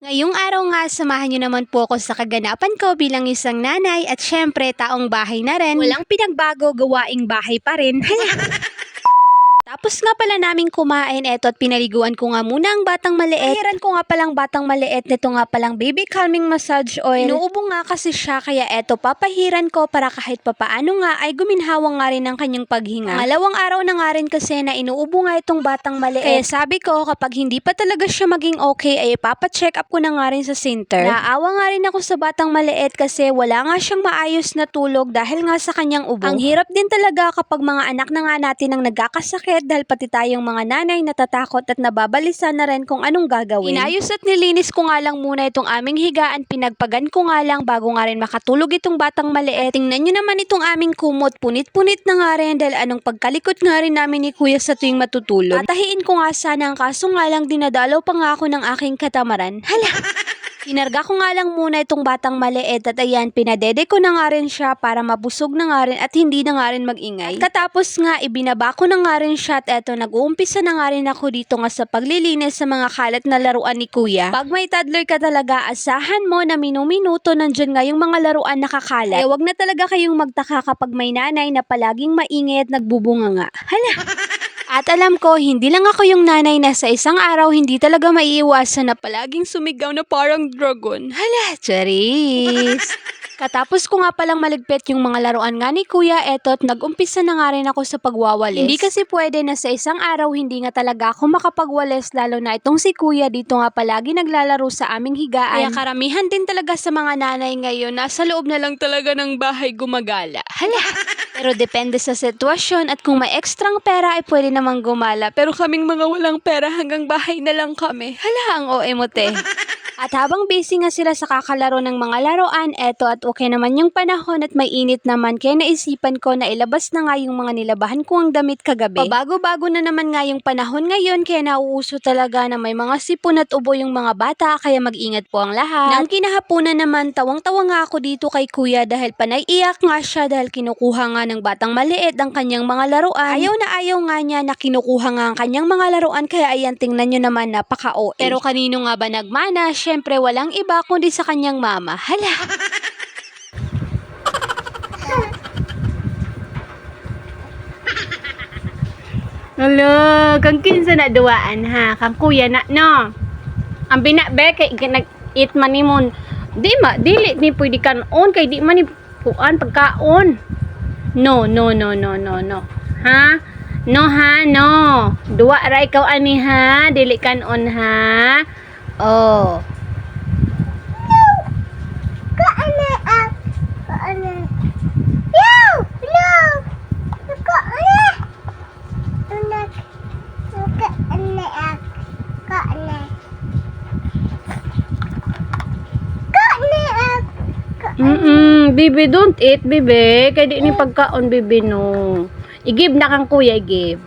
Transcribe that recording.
Ngayong araw nga, samahan niyo naman po ako sa kaganapan ko bilang isang nanay at syempre taong bahay na rin. Walang pinagbago, gawaing bahay pa rin. Tapos nga pala namin kumain eto at pinaliguan ko nga muna ang batang maliit. Pahiran ko nga palang batang maliit nito nga palang baby calming massage oil. Inuubo nga kasi siya kaya eto papahiran ko para kahit papaano nga ay guminhawang nga rin ang kanyang paghinga. Malawang araw na nga rin kasi na inuubo nga itong batang maliit. Kaya sabi ko kapag hindi pa talaga siya maging okay ay ipapacheck up ko na nga rin sa center. Naawa nga rin ako sa batang maliit kasi wala nga siyang maayos na tulog dahil nga sa kanyang ubo. Ang hirap din talaga kapag mga anak na nga natin ang nagkakasakit dahil pati tayong mga nanay natatakot at nababalisa na rin kung anong gagawin. Inayos at nilinis ko nga lang muna itong aming higaan, pinagpagan ko nga lang bago nga rin makatulog itong batang maliit. Tingnan nyo naman itong aming kumot, punit-punit na nga rin dahil anong pagkalikot nga rin namin ni kuya sa tuwing matutulog. Tatahiin ko nga sana ang kaso nga lang dinadalaw pa nga ako ng aking katamaran. Hala! Kinarga ko nga lang muna itong batang maliit at ayan, pinadede ko na nga rin siya para mabusog na nga rin at hindi na nga rin magingay. At katapos nga, ibinaba ko na nga rin siya at eto, nag-uumpisa na nga rin ako dito nga sa paglilinis sa mga kalat na laruan ni kuya. Pag may toddler ka talaga, asahan mo na minuminuto nandyan nga yung mga laruan nakakalat. Kaya wag na talaga kayong magtaka kapag may nanay na palaging maingay at nagbubunga nga. Hala! At alam ko, hindi lang ako yung nanay na sa isang araw hindi talaga maiiwasan na palaging sumigaw na parang dragon. Hala, charis! Katapos ko nga palang maligpit yung mga laruan nga ni kuya, eto at nag-umpisa na nga rin ako sa pagwawalis. Hindi kasi pwede na sa isang araw hindi nga talaga ako makapagwalis, lalo na itong si kuya dito nga palagi naglalaro sa aming higaan. Kaya karamihan din talaga sa mga nanay ngayon, nasa loob na lang talaga ng bahay gumagala. Hala! Pero depende sa sitwasyon at kung may ekstrang pera ay pwede namang gumala. Pero kaming mga walang pera hanggang bahay na lang kami. Hala, ang OA mo te. At habang busy nga sila sa kakalaro ng mga laruan, eto at okay naman yung panahon at may init naman kaya naisipan ko na ilabas na nga yung mga nilabahan kong damit kagabi. Pabago-bago na naman nga yung panahon ngayon kaya nauuso talaga na may mga sipon at ubo yung mga bata kaya mag-ingat po ang lahat. Nang kinahapunan naman, tawang-tawa nga ako dito kay kuya dahil panay iyak nga siya dahil kinukuha nga ng batang maliit ang kanyang mga laruan. Ayaw na ayaw nga niya na kinukuha nga ang kanyang mga laruan kaya ayan tingnan nyo naman napaka-OA. Pero kanino nga ba nagmana? Syempre walang iba kundi sa kanyang mama. Hala! Hala, kang kinsa na duwaan ha, kang kuya na no. Ang binabe kay nag-eat man nimon. Dili ni pwede kanon kay di man ni puan pagkaon. No. Ha? No ha, no. Duwa ra ikaw ani ha, dili kanon ha. Oh. Bibi, don't eat, bibi. Kaya di ni pagkaon, bibi, no. I-give na kang kuya, i-give.